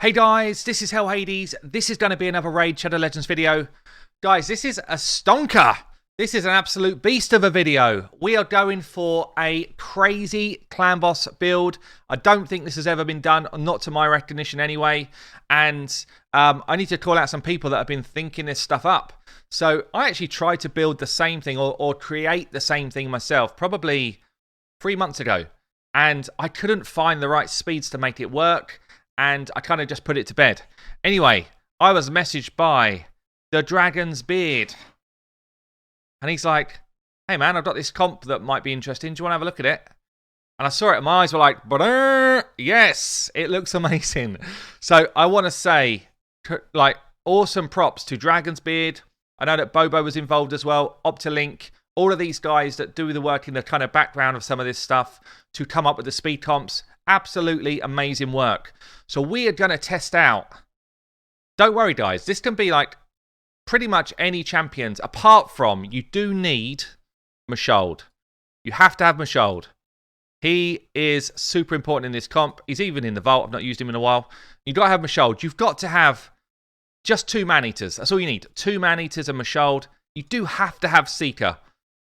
Hey guys, this is Hell Hades. This is going to be another Raid Shadow Legends video. Guys, this is a stonker. This is an absolute beast of a video. We are going for a crazy clan boss build. I don't think this has ever been done, not to my recognition anyway. And I need to call out some people that have been thinking this stuff up. So I actually tried to build the same thing or create the same thing myself probably 3 months ago. And I couldn't find the right speeds to make it work. And I kind of just put it to bed. Anyway, I was messaged by TheDragonsBeard. And he's like, hey man, I've got this comp that might be interesting. Do you want to have a look at it? And I saw it and my eyes were like, yes, it looks amazing. So I want to say, like, awesome props to TheDragonsBeard. I know that Bobo was involved as well. Optilink. All of these guys that do the work in the kind of background of some of this stuff to come up with the speed comps. Absolutely amazing work. So we are going to test out. Don't worry, guys. This can be like pretty much any champions, apart from you do need Mashold. You have to have Mashold. He is super important in this comp. He's even in the vault. I've not used him in a while. You've got to have Mashold. You've got to have just 2 Maneaters. That's all you need. 2 Maneaters and Mashold. You do have to have Seeker.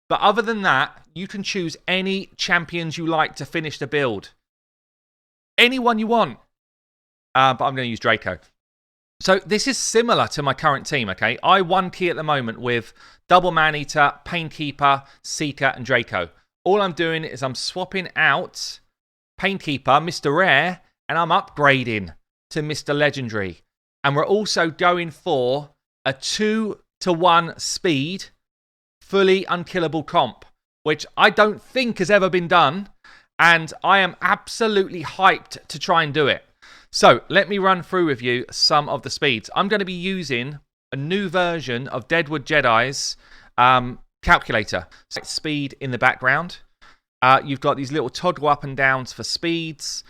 But other than that, you can choose any champions you like to finish the build. Anyone you want. But I'm going to use Draco. So this is similar to my current team, okay? I 1 key at the moment with Double Maneater, Painkeeper, Seeker, and Draco. All I'm doing is I'm swapping out Painkeeper, Mr. Rare, and I'm upgrading to Mr. Legendary. And we're also going for a 2-to-1 speed, fully unkillable comp, which I don't think has ever been done. And I am absolutely hyped to try and do it. So let me run through with you some of the speeds. I'm going to be using a new version of Deadwood Jedi's calculator. Speed in the background. You've got these little toggle up and downs for speeds.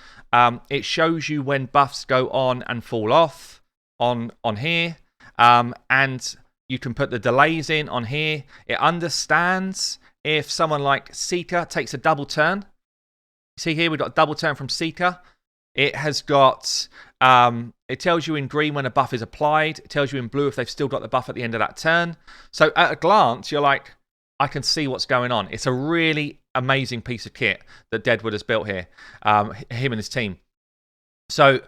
It shows you when buffs go on and fall off on here. And you can put the delays in on here. It understands if someone like Seeker takes a double turn. See here, we've got a double turn from Seeker. It has got, it tells you in green when a buff is applied. It tells you in blue if they've still got the buff at the end of that turn. So at a glance, you're like, I can see what's going on. It's a really amazing piece of kit that Deadwood has built here, him and his team. So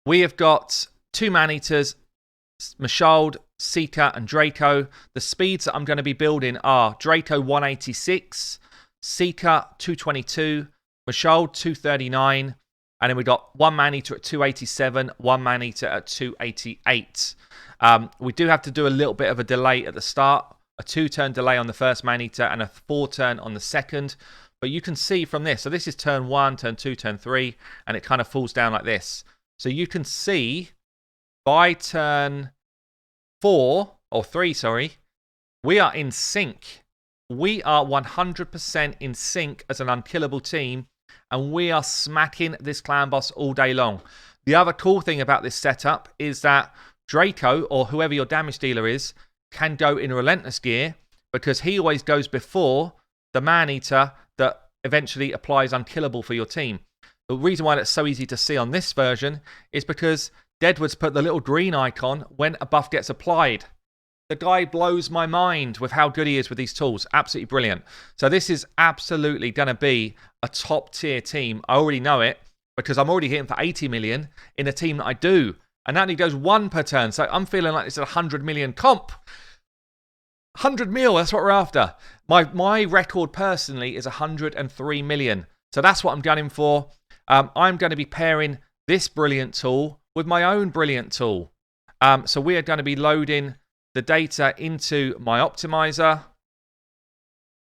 we have got 2 Maneaters, Mashold, Seeker, and Draco. The speeds that I'm going to be building are Draco 186, Seeker 222, Mashold 239, and then we got 1 Maneater at 287, 1 Maneater at 288. We do have to do a little bit of a delay at the start, a 2-turn delay on the first Maneater and a 4-turn on the second. But you can see from this, so this is turn 1, turn 2, turn 3, and it kind of falls down like this. So you can see by turn 4, or 3, sorry, we are in sync. We are 100% in sync as an unkillable team. And we are smacking this clan boss all day long. The other cool thing about this setup is that Draco, or whoever your damage dealer is, can go in relentless gear because he always goes before the Maneater that eventually applies unkillable for your team. The reason why that's so easy to see on this version is because Deadwood's put the little green icon when a buff gets applied. The guy blows my mind with how good he is with these tools. Absolutely brilliant. So this is absolutely going to be a top tier team. I already know it because I'm already hitting for 80 million in a team that I do. And that only goes 1 per turn. So I'm feeling like it's a 100 million comp. 100 mil, that's what we're after. My record personally is 103 million. So that's what I'm gunning for. I'm going to be pairing this brilliant tool with my own brilliant tool. So we are going to be loading the data into my optimizer,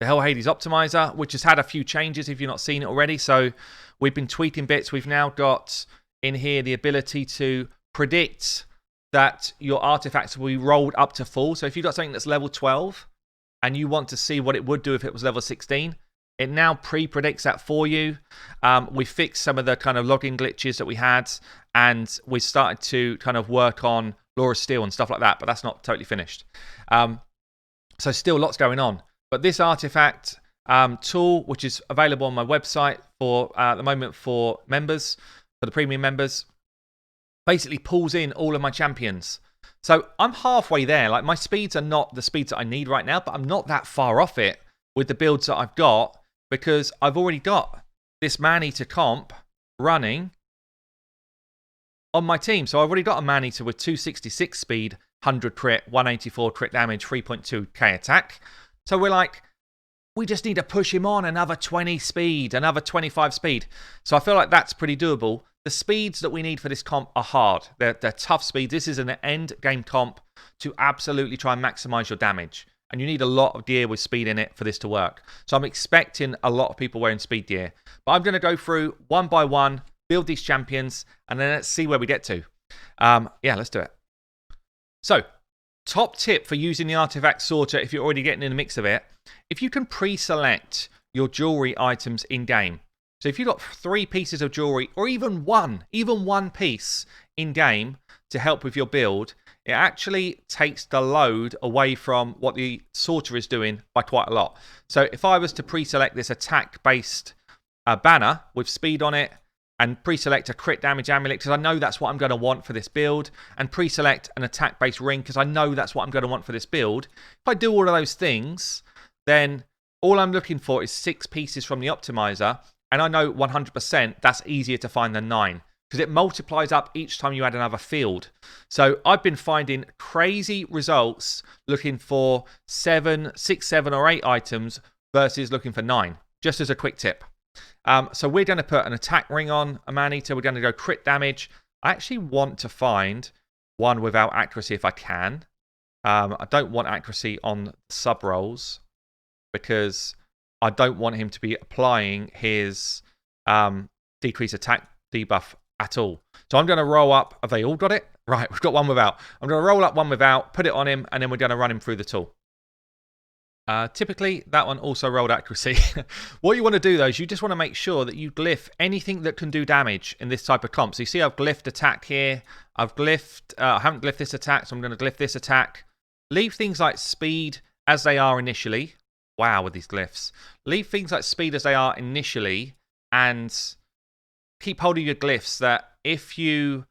the Hell Hades optimizer, which has had a few changes if you've not seen it already. So we've been tweaking bits. We've now got in here the ability to predict that your artifacts will be rolled up to full. So if you've got something that's level 12 and you want to see what it would do if it was level 16, it now pre-predicts that for you. We fixed some of the kind of login glitches that we had, and we started to kind of work on Laura Steel and stuff like that, but that's not totally finished. So still lots going on. But this artifact tool, which is available on my website for at the moment for members, for the premium members, basically pulls in all of my champions. So I'm halfway there. Like, my speeds are not the speeds that I need right now, but I'm not that far off it with the builds that I've got, because I've already got this Maneater comp running on my team. So I've already got a Maneater with 266 speed, 100 crit, 184 crit damage, 3.2k attack. So we're like, we just need to push him on another 20 speed, another 25 speed. So I feel like that's pretty doable. The speeds that we need for this comp are hard. They're tough speeds. This is an end game comp to absolutely try and maximize your damage. And you need a lot of gear with speed in it for this to work. So I'm expecting a lot of people wearing speed gear. But I'm going to go through one by one, build these champions, and then let's see where we get to. Yeah, let's do it. So, top tip for using the artifact sorter if you're already getting in the mix of it, if you can pre-select your jewelry items in-game. So if you've got 3 pieces of jewelry, or even one piece in-game to help with your build, it actually takes the load away from what the sorter is doing by quite a lot. So if I was to pre-select this attack-based banner with speed on it, and pre-select a crit damage amulet, because I know that's what I'm going to want for this build, and pre-select an attack-based ring, because I know that's what I'm going to want for this build. If I do all of those things, then all I'm looking for is 6 pieces from the optimizer, and I know 100% that's easier to find than 9, because it multiplies up each time you add another field. So I've been finding crazy results looking for 6, 7, or 8 items versus looking for 9, just as a quick tip. So we're going to put an attack ring on a Maneater. We're going to go crit damage. I actually want to find one without accuracy if I can. I don't want accuracy on sub rolls because I don't want him to be applying his decreased attack debuff at all. So I'm going to roll up. Have they all got it? Right, we've got one without. I'm going to roll up one without, put it on him, and then we're going to run him through the tool. Typically, that one also rolled accuracy. What you want to do, though, is you just want to make sure that you glyph anything that can do damage in this type of comp. So you see I've glyphed attack here. I've glyphed, I haven't glyphed this attack, so I'm going to glyph this attack. Leave things like speed as they are initially. Wow, with these glyphs. Leave things like speed as they are initially, and keep hold of your glyphs that if you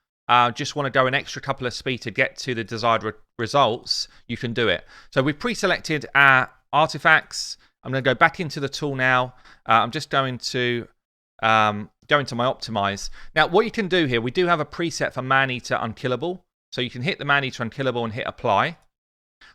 just want to go an extra couple of speed to get to the desired results, you can do it. So we've pre-selected our artifacts. I'm going to go back into the tool now. I'm just going to go into my optimize. Now, what you can do here, we do have a preset for Maneater Unkillable. So you can hit the Maneater Unkillable and hit apply.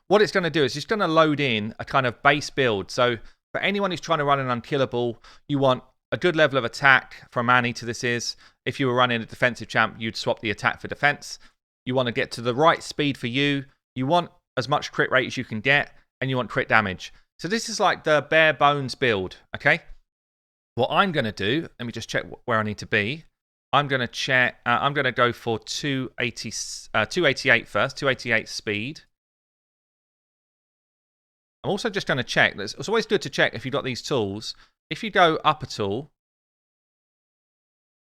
What it's going to do is it's going to load in a kind of base build. So for anyone who's trying to run an Unkillable, you want a good level of attack for a Maneater. This is, if you were running a defensive champ, you'd swap the attack for defense. You want to get to the right speed for you. You want as much crit rate as you can get, and you want crit damage. So this is like the bare bones build, okay? What I'm going to do, let me just check where I need to be. I'm going to check, I'm going to go for 288 first, 288 speed. I'm also just going to check, it's always good to check if you've got these tools. If you go up a tool,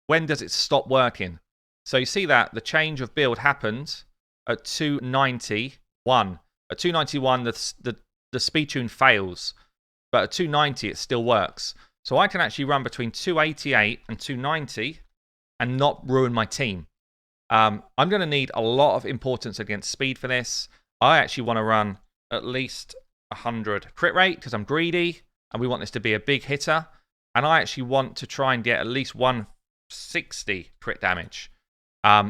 when does it stop working? So you see that the change of build happened at 291. At 291, the speed tune fails, but at 290, it still works. So I can actually run between 288 and 290 and not ruin my team. I'm going to need a lot of importance against speed for this. I actually want to run at least 100 crit rate because I'm greedy, and we want this to be a big hitter. And I actually want to try and get at least 160 crit damage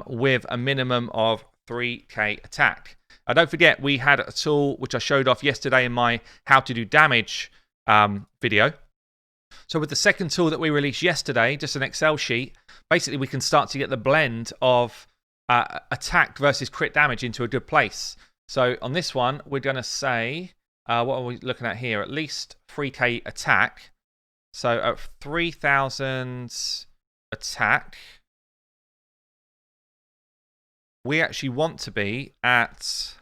with a minimum of 3k attack. Don't forget, we had a tool which I showed off yesterday in my how to do damage video. So with the second tool that we released yesterday, just an Excel sheet, basically we can start to get the blend of attack versus crit damage into a good place. So on this one, we're going to say, what are we looking at here? At least 3k attack. So at 3,000 attack, we actually want to be at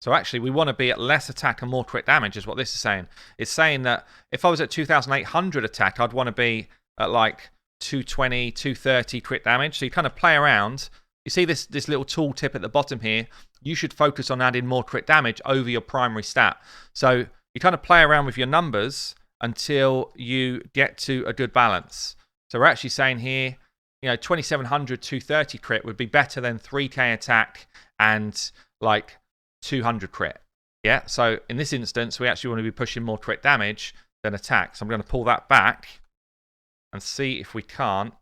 so actually we want to be at less attack and more crit damage is what this is saying. It's saying that if I was at 2,800 attack, I'd want to be at like 220, 230 crit damage. So you kind of play around. You see this little tool tip at the bottom here. You should focus on adding more crit damage over your primary stat. So you kind of play around with your numbers until you get to a good balance. So we're actually saying here, 2700, 230 crit would be better than 3k attack and like 200 crit. Yeah, so in this instance, we actually want to be pushing more crit damage than attack. So I'm going to pull that back and see if we can't.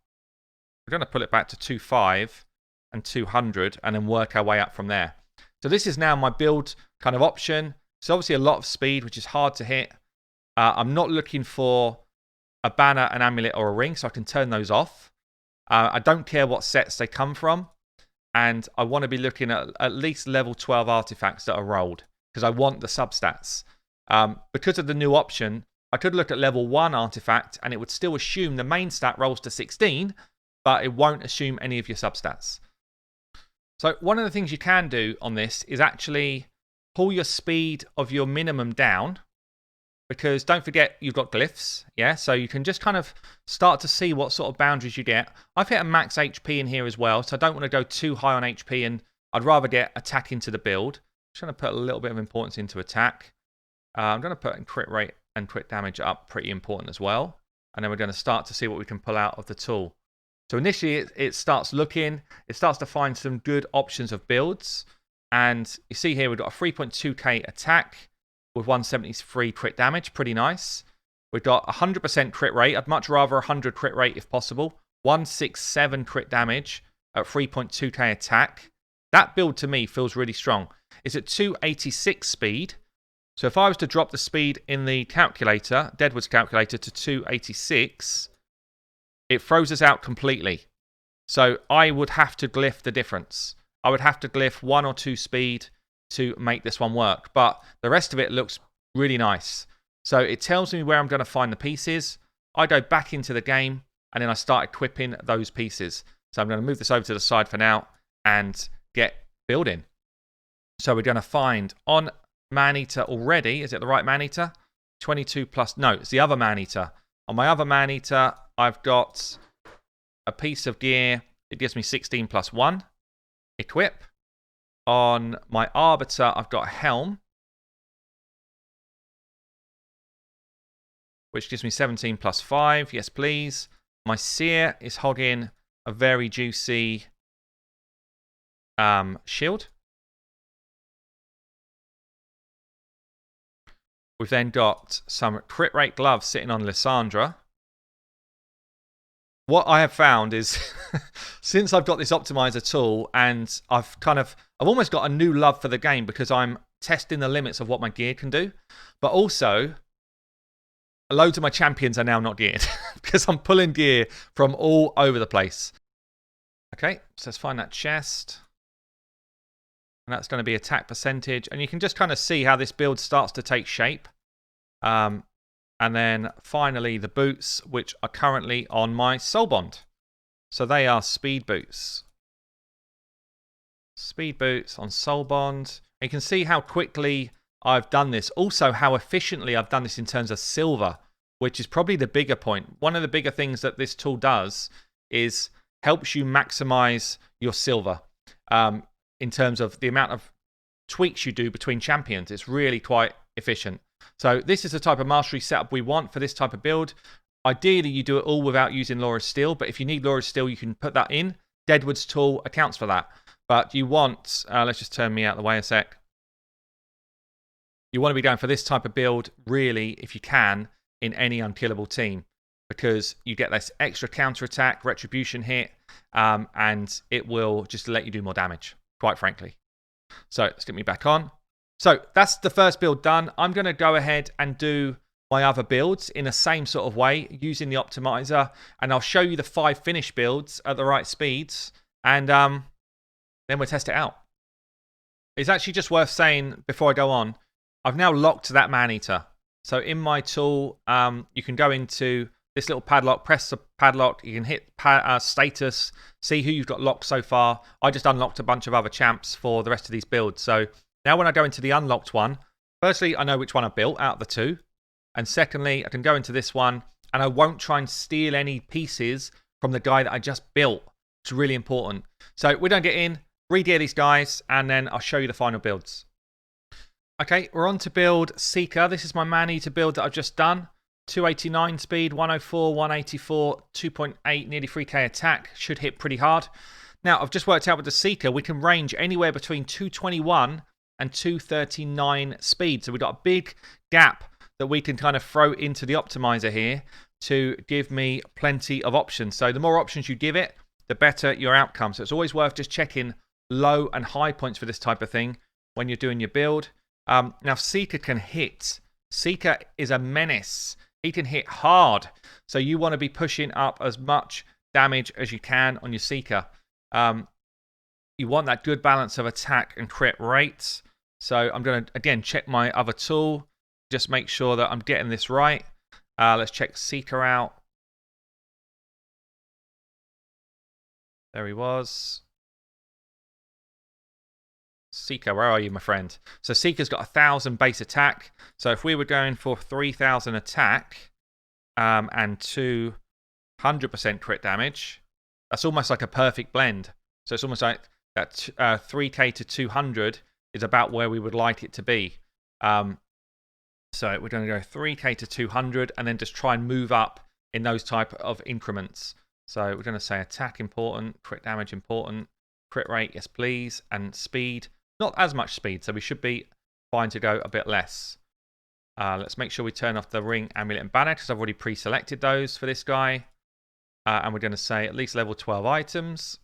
We're going to pull it back to 2.5 and 200 and then work our way up from there. So this is now my build kind of option. It's obviously a lot of speed, which is hard to hit. I'm not looking for a banner, an amulet, or a ring, so I can turn those off. I don't care what sets they come from. And I want to be looking at least level 12 artifacts that are rolled, because I want the substats. Because of the new option, I could look at level 1 artifact, and it would still assume the main stat rolls to 16, but it won't assume any of your substats. So one of the things you can do on this is actually pull your speed of your minimum down, because don't forget you've got glyphs, yeah? So you can just kind of start to see what sort of boundaries you get. I've hit a max HP in here as well, so I don't want to go too high on HP, and I'd rather get attack into the build. I'm just going to put a little bit of importance into attack. I'm going to put in crit rate and crit damage up, pretty important as well. And then we're going to start to see what we can pull out of the tool. So initially it starts to find some good options of builds. And you see here we've got a 3.2k attack with 173 crit damage, pretty nice. We've got 100% crit rate. I'd much rather 100 crit rate if possible. 167 crit damage at 3.2k attack. That build to me feels really strong. It's at 286 speed. So if I was to drop the speed in the calculator, Deadwood's calculator, to 286, it throws us out completely. So I would have to glyph the difference. I would have to glyph 1 or 2 speed to make this one work. But the rest of it looks really nice. So it tells me where I'm going to find the pieces. I go back into the game, and then I start equipping those pieces. So I'm going to move this over to the side for now and get building. So we're going to find on Maneater already. Is it the right Maneater? 22 plus. No, it's the other Maneater. On my other Maneater, I've got a piece of gear. It gives me 16 plus 1. Equip. On my Arbiter, I've got a helm, which gives me 17 plus 5. Yes, please. My Seer is hogging a very juicy shield. We've then got some crit rate gloves sitting on Lysandra. What I have found is, since I've got this optimizer tool, and I've almost got a new love for the game because I'm testing the limits of what my gear can do. But also, loads of my champions are now not geared because I'm pulling gear from all over the place. Okay, so let's find that chest. And that's going to be attack percentage. And you can just kind of see how this build starts to take shape. And then finally the boots, which are currently on my soul bond. So they are speed boots. Speed boots on soul bond. And you can see how quickly I've done this. Also how efficiently I've done this in terms of silver, which is probably the bigger point. One of the bigger things that this tool does is helps you maximize your silver. In terms of the amount of tweaks you do between champions. It's really quite efficient. So this is the type of mastery setup we want for this type of build. Ideally, you do it all without using Laura's Steel, but if you need Laura's Steel, you can put that in. Deadwood's tool accounts for that. But you want, let's just turn me out of the way a sec. You want to be going for this type of build, really, if you can, in any unkillable team, because you get this extra counter-attack, retribution hit, and it will just let you do more damage, quite frankly. So stick me back on. So that's the first build done. I'm going to go ahead and do my other builds in the same sort of way using the optimizer, and I'll show you the 5 finished builds at the right speeds, and then we'll test it out. It's actually just worth saying before I go on, I've now locked that Maneater. So in my tool, you can go into this little padlock, press the padlock, you can hit status, see who you've got locked so far. I just unlocked a bunch of other champs for the rest of these builds. So now when I go into the unlocked one, firstly, I know which one I built out of the 2. And secondly, I can go into this one and I won't try and steal any pieces from the guy that I just built. It's really important. So we're going to get in, re-gear these guys, and then I'll show you the final builds. Okay, we're on to build Seeker. This is my Maneater build that I've just done. 289 speed, 104, 184, 2.8, nearly 3k attack. Should hit pretty hard. Now, I've just worked out with the Seeker, we can range anywhere between 221 and 239 speed. So we've got a big gap that we can kind of throw into the optimizer here to give me plenty of options. So the more options you give it, the better your outcome. So it's always worth just checking low and high points for this type of thing when you're doing your build. Now, Seeker can hit. Seeker is a menace. He can hit hard. So you want to be pushing up as much damage as you can on your Seeker. You want that good balance of attack and crit rates. So I'm going to, again, check my other tool. Just make sure that I'm getting this right. Let's check Seeker out. There he was. Seeker, where are you, my friend? So Seeker's got 1,000 base attack. So if we were going for 3,000 attack and 200% crit damage, that's almost like a perfect blend. So it's almost like that 3k to 200 is about where we would like it to be. So we're going to go 3k to 200 and then just try and move up in those type of increments. So we're going to say attack important, crit damage important, crit rate, yes please, and speed. Not as much speed, so we should be fine to go a bit less. Let's make sure we turn off the ring, amulet, and banner because I've already pre-selected those for this guy. And we're going to say at least level 12 items.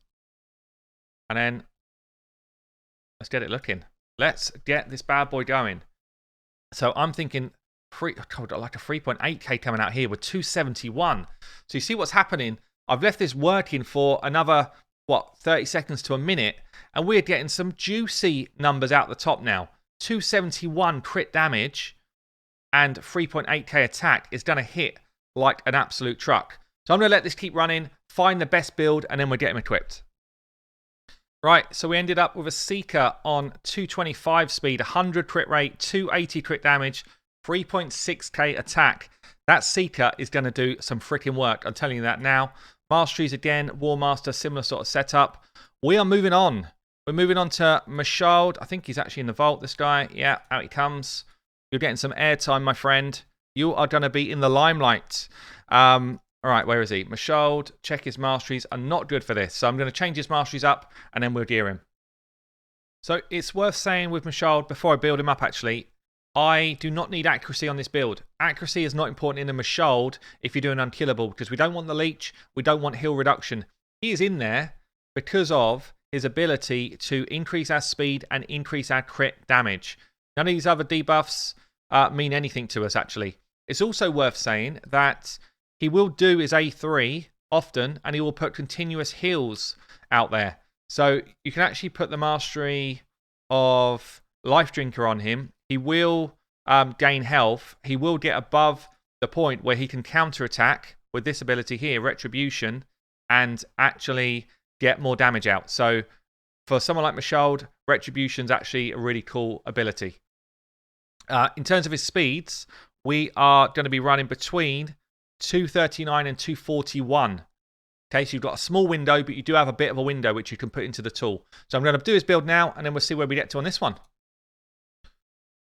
And then let's get it looking. Let's get this bad boy going. So I'm thinking, like a 3.8k coming out here with 271. So you see what's happening? I've left this working for another, 30 seconds to a minute. And we're getting some juicy numbers out the top now. 271 crit damage and 3.8k attack is going to hit like an absolute truck. So I'm going to let this keep running, find the best build, and then we'll get him equipped. Right, so we ended up with a Seeker on 225 speed, 100 crit rate, 280 crit damage, 3.6k attack. That Seeker is going to do some freaking work. I'm telling you that now. Masteries again, War Master, similar sort of setup. We are moving on. We're moving on to BatManSalad. I think he's actually in the vault, this guy. Yeah, out he comes. You're getting some airtime, my friend. You are going to be in the limelight. All right, where is he? BatManSalad, check his masteries are not good for this. So I'm going to change his masteries up and then we'll gear him. So it's worth saying with BatManSalad, before I build him up actually, I do not need accuracy on this build. Accuracy is not important in a BatManSalad if you're doing unkillable because we don't want the leech, we don't want heal reduction. He is in there because of his ability to increase our speed and increase our crit damage. None of these other debuffs mean anything to us actually. It's also worth saying that he will do his A3 often and he will put continuous heals out there. So you can actually put the mastery of Life Drinker on him. He will gain health. He will get above the point where he can counterattack with this ability here, Retribution, and actually get more damage out. So for someone like BatManSalad, Retribution's actually a really cool ability. In terms of his speeds, we are going to be running between 239 and 241. Okay, so you've got a small window, but you do have a bit of a window which you can put into the tool. So I'm going to do his build now, and then we'll see where we get to on this one.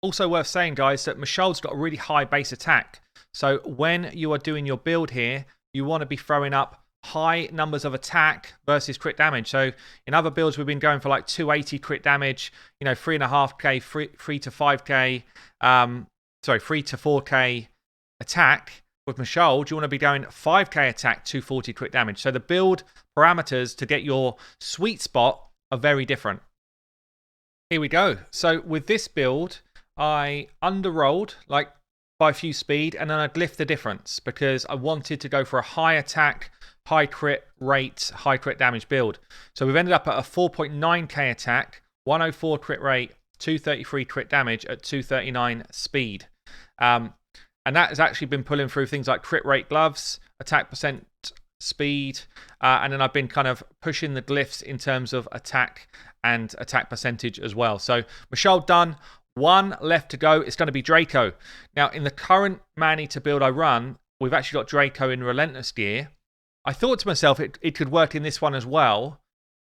Also worth saying, guys, that BatManSalad's got a really high base attack. So when you are doing your build here, you want to be throwing up high numbers of attack versus crit damage. So in other builds, we've been going for like 280 crit damage, 3.5k, 3 to 5k, 3 to 4k attack. With BatManSalad, you want to be going 5k attack, 240 crit damage. So the build parameters to get your sweet spot are very different. Here we go. So with this build, I underrolled like by a few speed and then I glyphed the difference because I wanted to go for a high attack, high crit rate, high crit damage build. So we've ended up at a 4.9k attack, 104 crit rate, 233 crit damage at 239 speed. And that has actually been pulling through things like crit rate gloves, attack percent, speed, and then I've been kind of pushing the glyphs in terms of attack and attack percentage as well. So BatManSalad done. One left to go. It's going to be Draco. Now, in the current Maneater build I run, we've actually got Draco in Relentless gear. I thought to myself it could work in this one as well.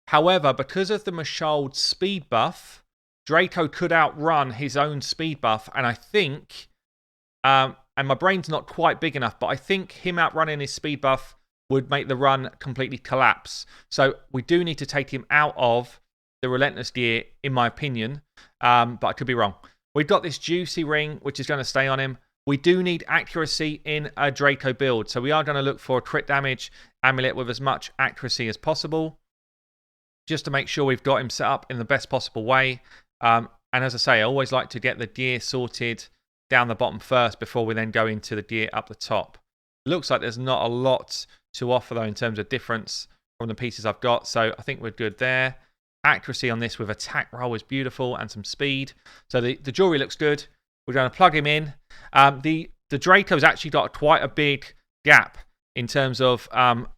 However, because of the BatManSalad speed buff, Draco could outrun his own speed buff, and I think And my brain's not quite big enough, but I think him outrunning his speed buff would make the run completely collapse. So we do need to take him out of the Relentless gear, in my opinion, but I could be wrong. We've got this Juicy Ring, which is going to stay on him. We do need accuracy in a Draco build, so we are going to look for a crit damage amulet with as much accuracy as possible, just to make sure we've got him set up in the best possible way. And as I say, I always like to get the gear sorted down the bottom first before we then go into the gear up the top. It looks like there's not a lot to offer, though, in terms of difference from the pieces I've got, so I think we're good there. Accuracy on this with attack roll is beautiful and some speed. So the jewelry looks good. We're going to plug him in. The Draco's actually got quite a big gap in terms of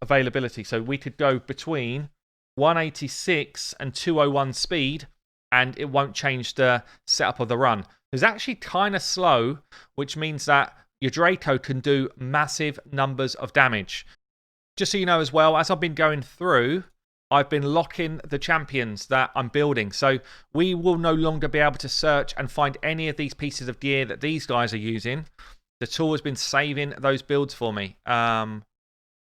availability. So we could go between 186 and 201 speed, and it won't change the setup of the run. It's actually kind of slow, which means that your Draco can do massive numbers of damage. Just so you know as well, as I've been going through, I've been locking the champions that I'm building. So we will no longer be able to search and find any of these pieces of gear that these guys are using. The tool has been saving those builds for me. Draco,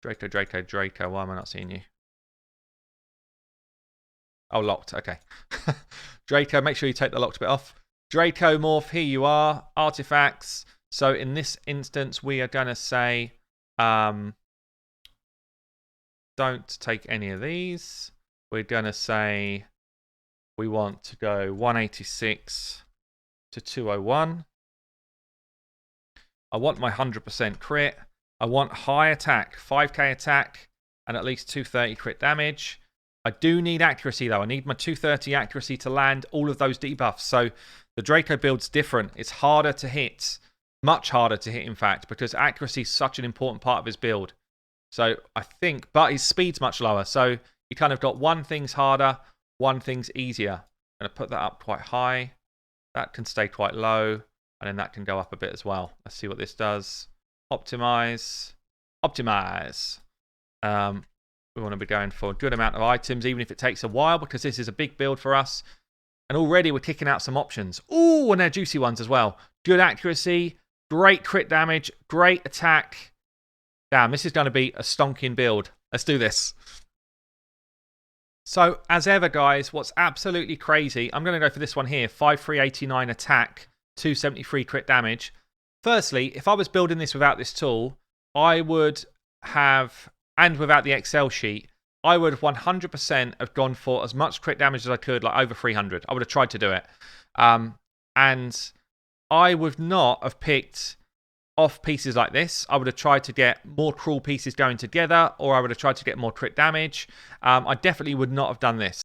why am I not seeing you? Oh, locked, okay. Draco, make sure you take the locked bit off. Dracomorph, here you are. Artifacts. So in this instance, we are going to say... don't take any of these. We're going to say we want to go 186 to 201. I want my 100% crit. I want high attack, 5k attack, and at least 230 crit damage. I do need accuracy, though. I need my 230 accuracy to land all of those debuffs. So the Draco build's different. It's harder to hit. Much harder to hit, in fact, because accuracy is such an important part of his build. So I think, but his speed's much lower. So you kind of got one thing's harder, one thing's easier. I'm going to put that up quite high. That can stay quite low. And then that can go up a bit as well. Let's see what this does. Optimize. Optimize. We want to be going for a good amount of items, even if it takes a while, because this is a big build for us. And already we're kicking out some options. Ooh, and they're juicy ones as well. Good accuracy, great crit damage, great attack. Damn, this is going to be a stonking build. Let's do this. So, as ever, guys, what's absolutely crazy, I'm going to go for this one here. 5389 attack, 273 crit damage. Firstly, if I was building this without this tool, I would have, and without the Excel sheet, I would 100% have gone for as much crit damage as I could, like over 300. I would have tried to do it. And I would not have picked off pieces like this. I would have tried to get more cruel pieces going together, or I would have tried to get more crit damage. I definitely would not have done this.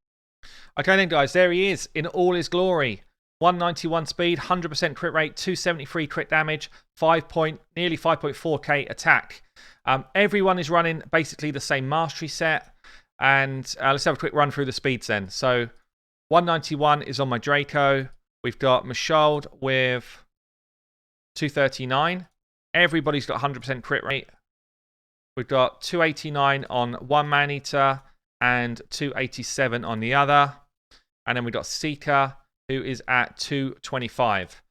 Okay then, guys, there he is in all his glory. 191 speed, 100% crit rate, 273 crit damage, nearly 5.4k attack. Everyone is running basically the same mastery set. And let's have a quick run through the speeds then. So 191 is on my Draco. We've got Mashold with 239. Everybody's got 100% crit rate. We've got 289 on one Maneater and 287 on the other. And then we've got Seeker, who is at 225.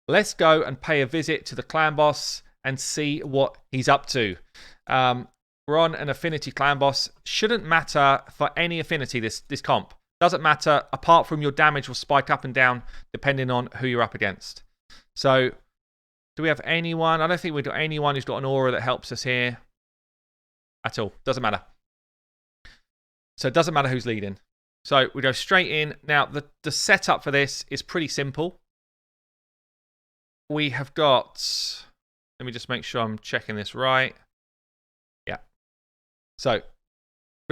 Let's go and pay a visit to the clan boss and see what he's up to. We're on an affinity clan boss. Shouldn't matter for any affinity, this comp. Doesn't matter, apart from your damage will spike up and down depending on who you're up against. So, do we have anyone? I don't think we've got anyone who's got an aura that helps us here at all. Doesn't matter. So it doesn't matter who's leading. So we go straight in. Now, the setup for this is pretty simple. We have got... Let me just make sure I'm checking this right. Yeah. So, we're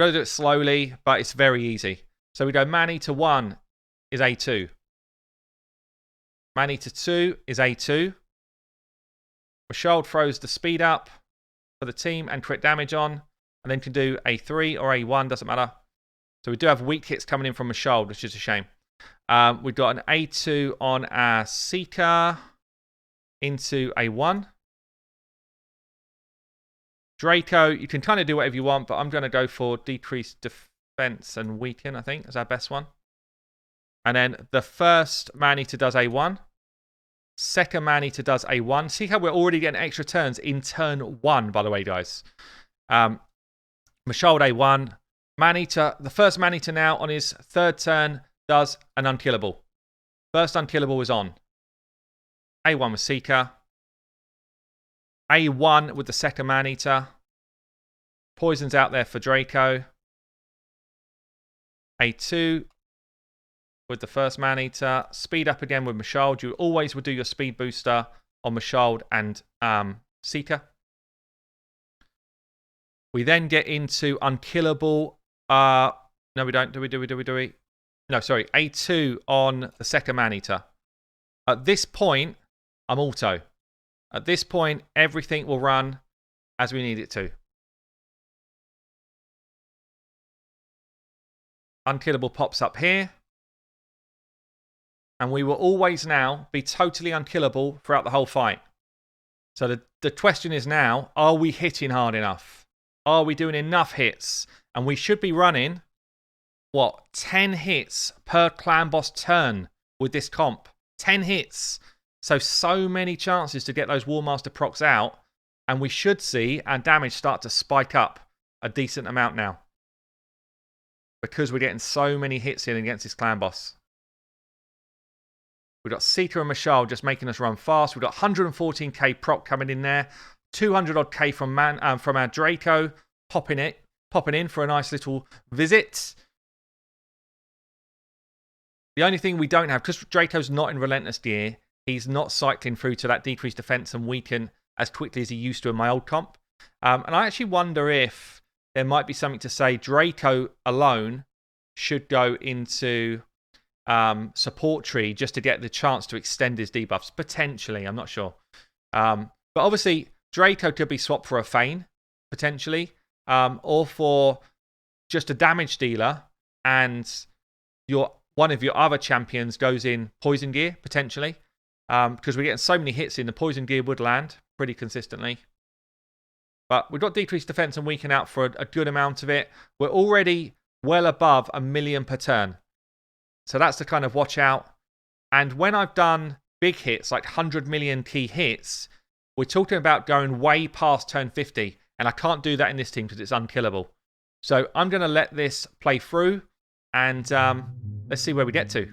going to do it slowly, but it's very easy. So we go Maneater 1 is A2. Maneater 2 is A2. Mashold throws the speed up for the team and crit damage on, and then can do A3 or A1, doesn't matter. So we do have weak hits coming in from Mashold, which is a shame. We've got an A2 on our Seeker into A1. Draco, you can kind of do whatever you want, but I'm going to go for decreased defense and weaken, I think, is our best one. And then the first Maneater does A1. Second Maneater does A1. See how we're already getting extra turns in turn 1, by the way, guys. Mashald A1. Maneater, the first Maneater now on his third turn does an unkillable. First unkillable is on. A1 with Seeker. A1 with the second Maneater. Poison's out there for Draco. A2 with the first Maneater. Speed up again with Mashald. You always would do your speed booster on Mashald and Seeker. We then get into unkillable. No, we don't. Do we? No, sorry. A2 on the second Maneater. At this point, I'm auto. At this point, everything will run as we need it to. Unkillable pops up here. And we will always now be totally unkillable throughout the whole fight. So the question is now, are we hitting hard enough? Are we doing enough hits? And we should be running, what, 10 hits per clan boss turn with this comp. 10 hits. So many chances to get those War Master procs out. And we should see our damage start to spike up a decent amount now. Because we're getting so many hits in against this clan boss. We've got Seeker and Mashald just making us run fast. We've got 114k proc coming in there. 200 odd K from our Draco. Popping in for a nice little visit. The only thing we don't have, because Draco's not in Relentless gear, he's not cycling through to that decreased defense and weaken as quickly as he used to in my old comp. And I actually wonder if there might be something to say Draco alone should go into support tree just to get the chance to extend his debuffs. Potentially, I'm not sure. But obviously, Draco could be swapped for a Feign, potentially. Or for just a damage dealer and one of your other champions goes in poison gear, potentially. Because we're getting so many hits in, the poison gear would land pretty consistently. But we've got decreased defense and weaken out for a good amount of it. We're already well above 1 million per turn. So that's the kind of watch out. And when I've done big hits, like 100 million key hits, we're talking about going way past turn 50. And I can't do that in this team because it's unkillable. So I'm going to let this play through. And let's see where we get to.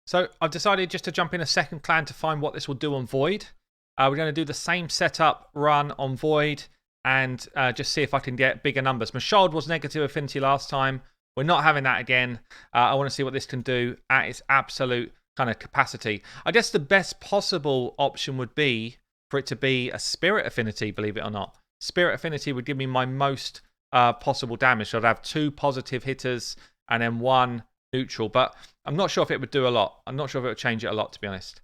So I've decided just to jump in a second clan to find what this will do on Void. We're going to do the same setup run on Void and just see if I can get bigger numbers. Mashald was negative affinity last time. We're not having that again. I want to see what this can do at its absolute kind of capacity. I guess the best possible option would be for it to be a Spirit affinity, believe it or not. Spirit affinity would give me my most possible damage. So I'd have 2 positive hitters and then 1 neutral. But I'm not sure if it would do a lot. I'm not sure if it would change it a lot, to be honest.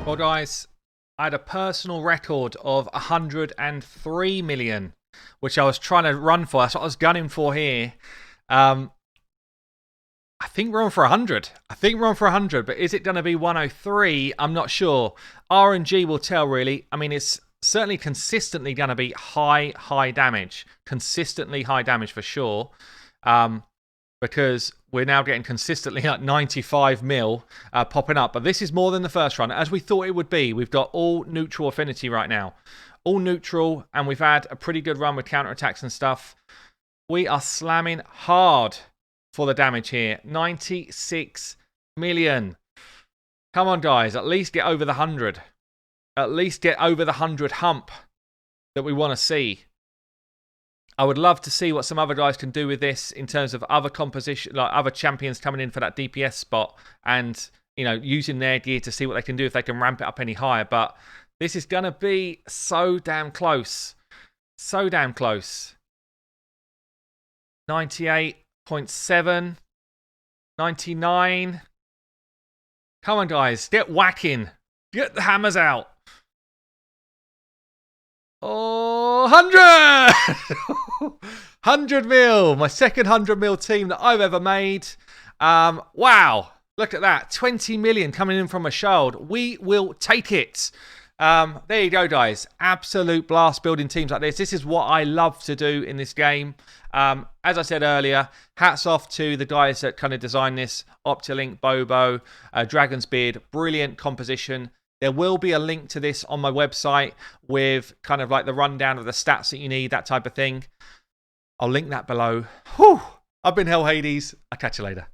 Well, guys, I had a personal record of 103 million, which I was trying to run for. That's what I was gunning for here. I think we're on for 100. But is it going to be 103? I'm not sure. RNG will tell, really. I mean, it's certainly consistently going to be high damage. Consistently high damage for sure. Because we're now getting consistently like 95 mil popping up. But this is more than the first run, as we thought it would be. We've got all neutral affinity right now. All neutral, and we've had a pretty good run with counterattacks and stuff. We are slamming hard for the damage here. 96 million. Come on, guys. At least get over the 100. At least get over the 100 hump that we want to see. I would love to see what some other guys can do with this in terms of other composition, like other champions coming in for that DPS spot and, you know, using their gear to see what they can do if they can ramp it up any higher. But this is going to be so damn close. So damn close. 98.7. 99. Come on, guys. Get whacking. Get the hammers out. Oh, 100! 100 mil. My second 100 mil team that I've ever made. Wow. Look at that. 20 million coming in from a shield. We will take it. There you go, guys. Absolute blast building teams like this. This is what I love to do in this game. As I said earlier, hats off to the guys that kind of designed this. Optilink, Bobo, DragonsBeard. Brilliant composition. There will be a link to this on my website with kind of like the rundown of the stats that you need, that type of thing. I'll link that below. Whew! I've been Hell Hades. I'll catch you later.